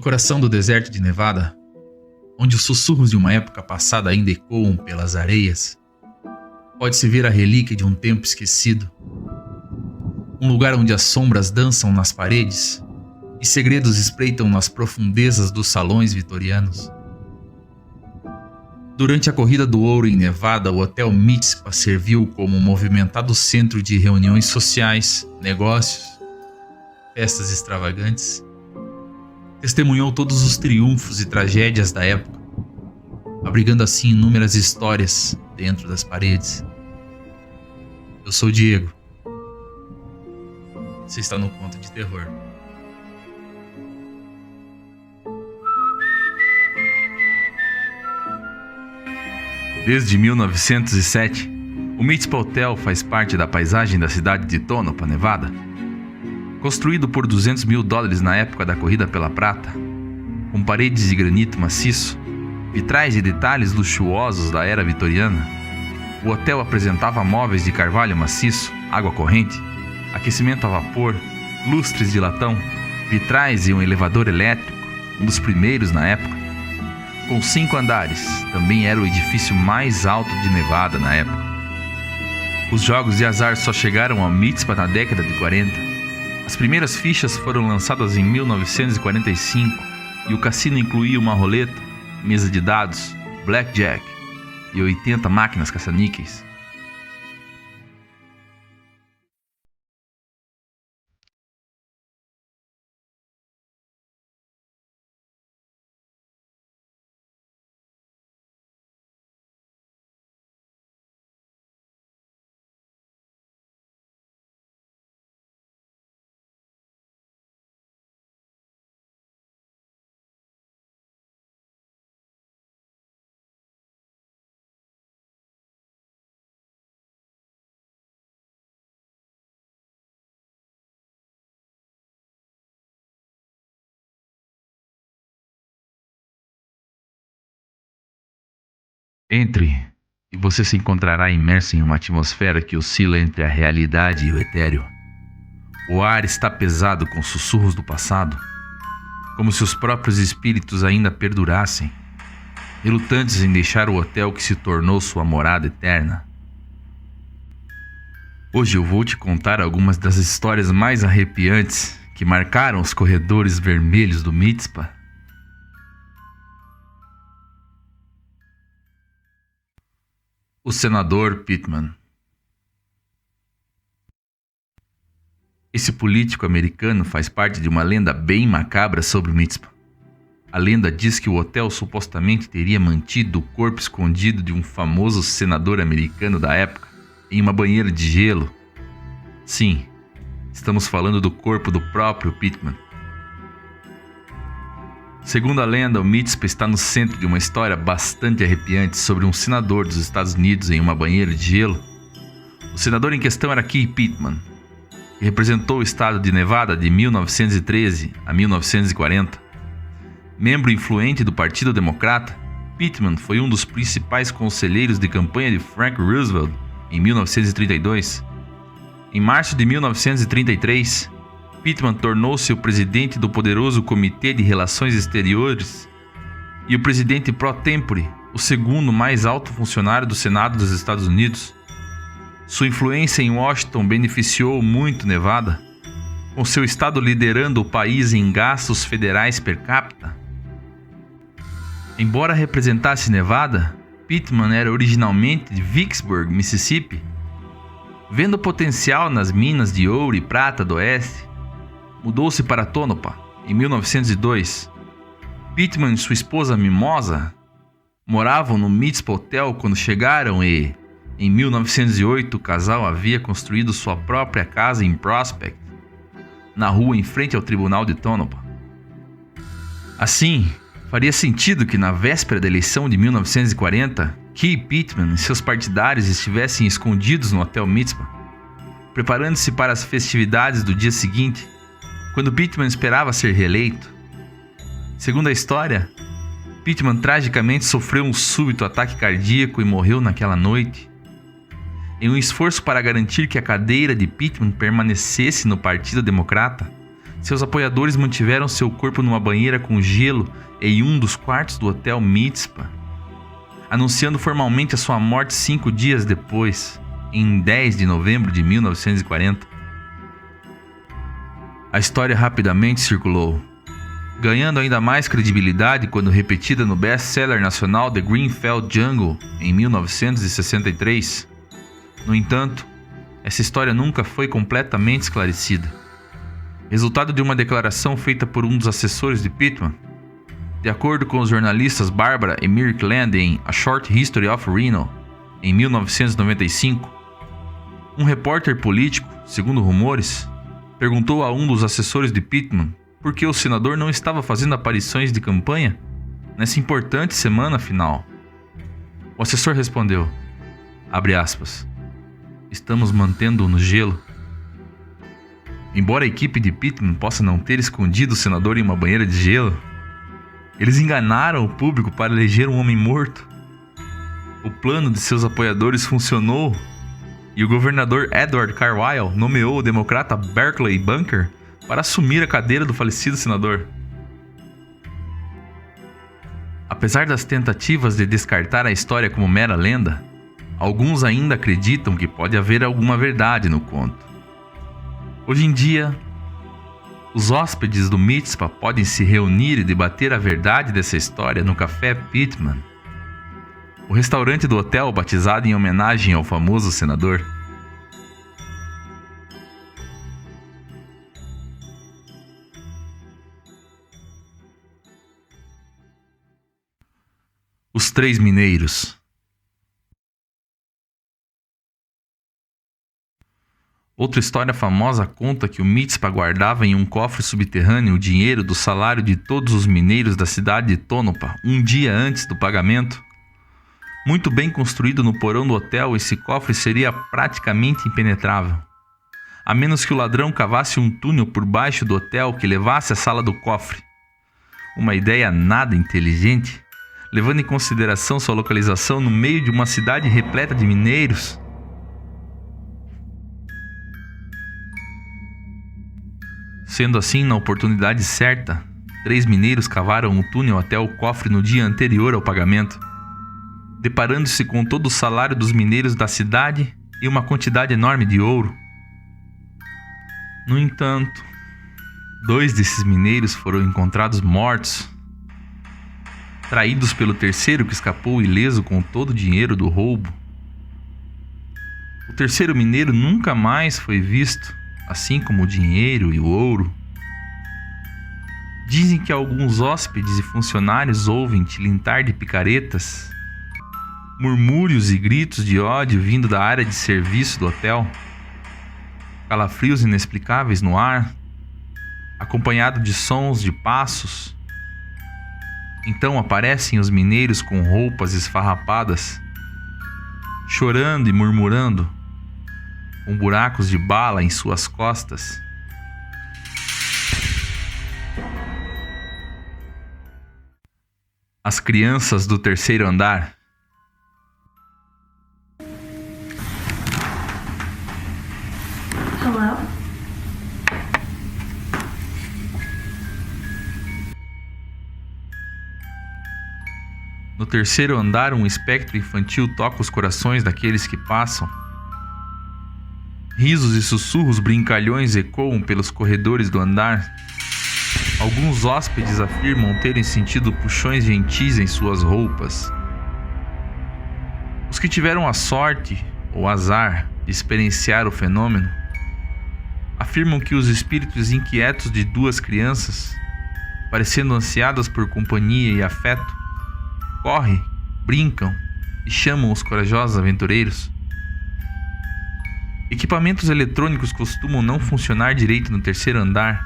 coração do deserto de Nevada, onde os sussurros de uma época passada ainda ecoam pelas areias, pode-se ver a relíquia de um tempo esquecido. Um lugar onde as sombras dançam nas paredes e segredos espreitam nas profundezas dos salões vitorianos. Durante a corrida do ouro em Nevada, o Hotel Mizpah serviu como um movimentado centro de reuniões sociais, negócios, festas extravagantes. Testemunhou todos os triunfos e tragédias da época, abrigando assim inúmeras histórias dentro das paredes. Eu sou o Diego. Você está no Conto de Terror. Desde 1907, o Mizpah Hotel faz parte da paisagem da cidade de Tonopah, Nevada. Construído por $200 mil na época da corrida pela prata, com paredes de granito maciço, vitrais e detalhes luxuosos da era vitoriana, o hotel apresentava móveis de carvalho maciço, água corrente, aquecimento a vapor, lustres de latão, vitrais e um elevador elétrico, um dos primeiros na época. Com 5 andares, também era o edifício mais alto de Nevada na época. Os jogos de azar só chegaram ao Mizpah na década de 40. As primeiras fichas foram lançadas em 1945 e o cassino incluía uma roleta, mesa de dados, blackjack e 80 máquinas caça-níqueis. Entre, e você se encontrará imerso em uma atmosfera que oscila entre a realidade e o etéreo. O ar está pesado com sussurros do passado, como se os próprios espíritos ainda perdurassem, relutantes em deixar o hotel que se tornou sua morada eterna. Hoje eu vou te contar algumas das histórias mais arrepiantes que marcaram os corredores vermelhos do Mizpah. O senador Pittman. Esse político americano faz parte de uma lenda bem macabra sobre o Mizpah. A lenda diz que o hotel supostamente teria mantido o corpo escondido de um famoso senador americano da época em uma banheira de gelo. Sim, estamos falando do corpo do próprio Pittman. Segundo a lenda, o Mizpah está no centro de uma história bastante arrepiante sobre um senador dos Estados Unidos em uma banheira de gelo. O senador em questão era Keith Pittman, que representou o estado de Nevada de 1913 a 1940. Membro influente do Partido Democrata, Pittman foi um dos principais conselheiros de campanha de Frank Roosevelt em 1932. Em março de 1933, Pittman tornou-se o presidente do poderoso Comitê de Relações Exteriores e o presidente pro tempore, o segundo mais alto funcionário do Senado dos Estados Unidos. Sua influência em Washington beneficiou muito Nevada, com seu estado liderando o país em gastos federais per capita. Embora representasse Nevada, Pittman era originalmente de Vicksburg, Mississippi. Vendo o potencial nas minas de ouro e prata do oeste, mudou-se para Tonopah em 1902. Pittman e sua esposa Mimosa moravam no Mizpah Hotel quando chegaram e, em 1908, o casal havia construído sua própria casa em Prospect, na rua em frente ao Tribunal de Tonopah. Assim, faria sentido que na véspera da eleição de 1940, Keith Pittman e seus partidários estivessem escondidos no Hotel Mizpah, preparando-se para as festividades do dia seguinte, quando Pittman esperava ser reeleito. Segundo a história, Pittman tragicamente sofreu um súbito ataque cardíaco e morreu naquela noite. Em um esforço para garantir que a cadeira de Pittman permanecesse no Partido Democrata, Seus apoiadores mantiveram seu corpo numa banheira com gelo em um dos quartos do Hotel Mizpah, anunciando formalmente a sua morte 5 dias depois, em 10 de novembro de 1940. A história rapidamente circulou, ganhando ainda mais credibilidade quando repetida no best-seller nacional The Greenfield Jungle, em 1963. No entanto, essa história nunca foi completamente esclarecida. Resultado de uma declaração feita por um dos assessores de Pittman. De acordo com os jornalistas Barbara e Mirkland em A Short History of Reno, em 1995, um repórter político, segundo rumores, perguntou a um dos assessores de Pittman por que o senador não estava fazendo aparições de campanha nessa importante semana final. O assessor respondeu, abre aspas, estamos mantendo-o no gelo. Embora a equipe de Pittman possa não ter escondido o senador em uma banheira de gelo, eles enganaram o público para eleger um homem morto. O plano de seus apoiadores funcionou e o governador Edward Carlisle nomeou o democrata Barclay Bunker para assumir a cadeira do falecido senador. Apesar das tentativas de descartar a história como mera lenda, alguns ainda acreditam que pode haver alguma verdade no conto. Hoje em dia, os hóspedes do Mizpah podem se reunir e debater a verdade dessa história no Café Pittman, o restaurante do hotel batizado em homenagem ao famoso senador. Os Três Mineiros. Outra história famosa conta que o Mizpah guardava em um cofre subterrâneo o dinheiro do salário de todos os mineiros da cidade de Tonopah um dia antes do pagamento. Muito bem construído no porão do hotel, esse cofre seria praticamente impenetrável, a menos que o ladrão cavasse um túnel por baixo do hotel que levasse à sala do cofre. Uma ideia nada inteligente, levando em consideração sua localização no meio de uma cidade repleta de mineiros. Sendo assim, na oportunidade certa, 3 mineiros cavaram um túnel até o cofre no dia anterior ao pagamento, deparando-se com todo o salário dos mineiros da cidade e uma quantidade enorme de ouro. No entanto, 2 desses mineiros foram encontrados mortos, traídos pelo terceiro que escapou ileso com todo o dinheiro do roubo. O terceiro mineiro nunca mais foi visto, assim como o dinheiro e o ouro. Dizem que alguns hóspedes e funcionários ouvem tilintar de picaretas, murmúrios e gritos de ódio vindo da área de serviço do hotel, calafrios inexplicáveis no ar, acompanhado de sons de passos. Então aparecem os mineiros com roupas esfarrapadas, chorando e murmurando, com buracos de bala em suas costas. As crianças do terceiro andar. Hello? No terceiro andar, um espectro infantil toca os corações daqueles que passam. Risos e sussurros brincalhões ecoam pelos corredores do andar. Alguns hóspedes afirmam terem sentido puxões gentis em suas roupas. Os que tiveram a sorte ou azar de experienciar o fenômeno afirmam que os espíritos inquietos de 2 crianças, parecendo ansiadas por companhia e afeto, correm, brincam e chamam os corajosos aventureiros. Equipamentos eletrônicos costumam não funcionar direito no terceiro andar,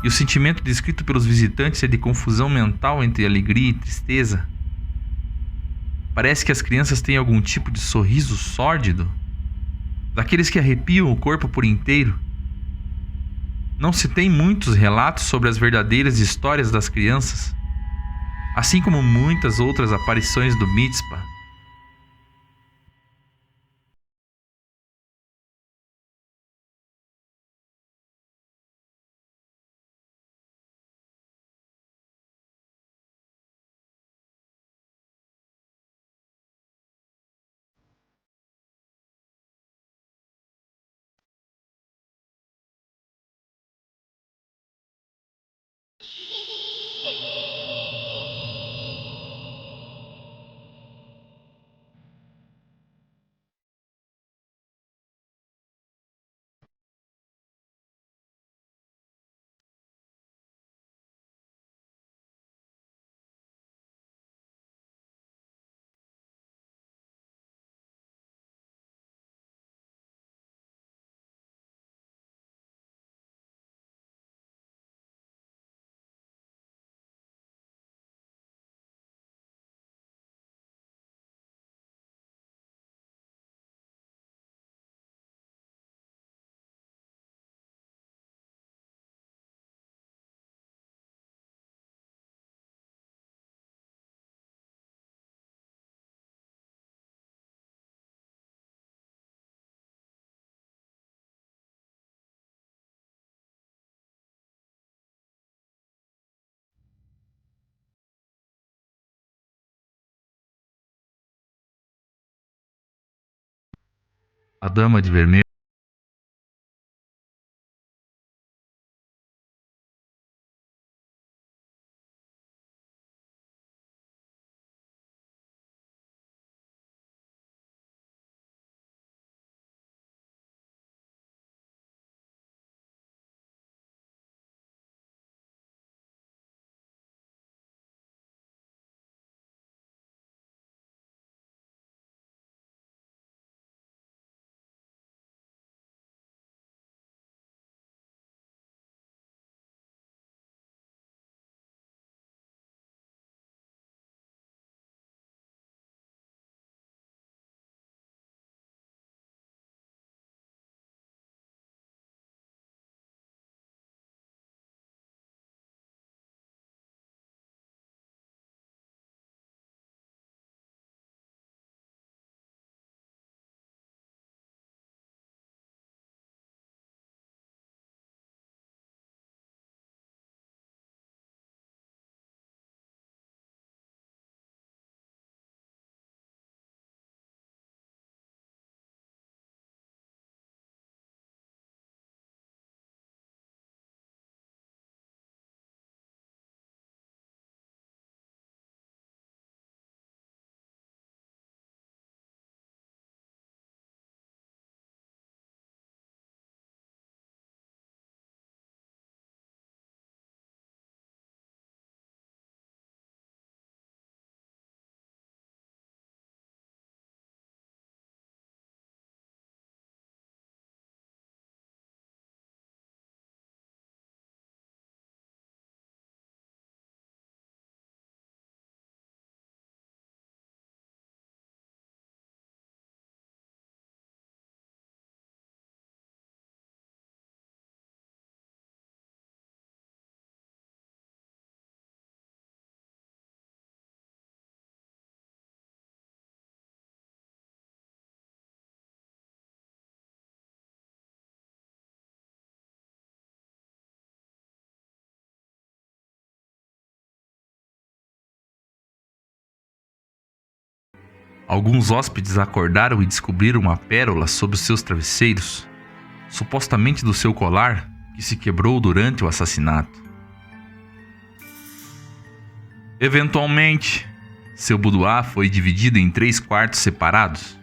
e o sentimento descrito pelos visitantes é de confusão mental entre alegria e tristeza. Parece que as crianças têm algum tipo de sorriso sórdido, daqueles que arrepiam o corpo por inteiro. Não se tem muitos relatos sobre as verdadeiras histórias das crianças, assim como muitas outras aparições do Mizpah. A dama de vermelho. Alguns hóspedes acordaram e descobriram uma pérola sob os seus travesseiros, supostamente do seu colar, que se quebrou durante o assassinato. Eventualmente, seu boudoir foi dividido em 3 quartos separados: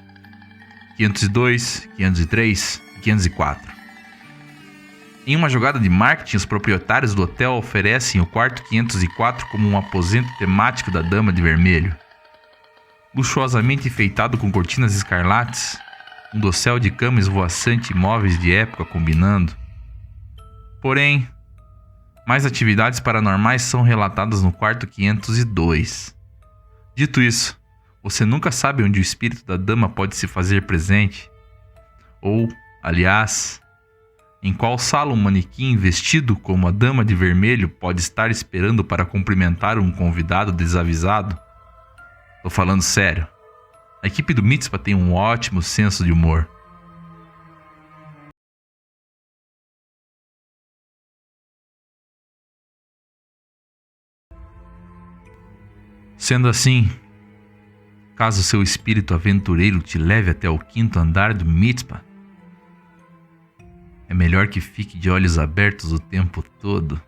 502, 503 e 504. Em uma jogada de marketing, os proprietários do hotel oferecem o quarto 504 como um aposento temático da Dama de Vermelho. Luxuosamente enfeitado com cortinas escarlates, um dossel de cama esvoaçante e móveis de época combinando. Porém, mais atividades paranormais são relatadas no quarto 502. Dito isso, você nunca sabe onde o espírito da dama pode se fazer presente. Ou, aliás, em qual sala um manequim vestido como a Dama de Vermelho pode estar esperando para cumprimentar um convidado desavisado. Tô falando sério. A equipe do Mizpa tem um ótimo senso de humor. Sendo assim, caso seu espírito aventureiro te leve até o 5º andar do Mizpa, é melhor que fique de olhos abertos o tempo todo.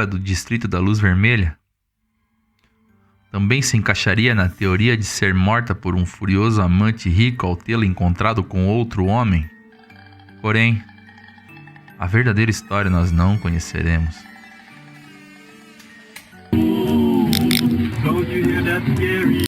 do Distrito da Luz Vermelha também se encaixaria na teoria de ser morta por um furioso amante rico ao tê-la encontrado com outro homem. Porém, a verdadeira história nós não conheceremos. Don't you hear that scary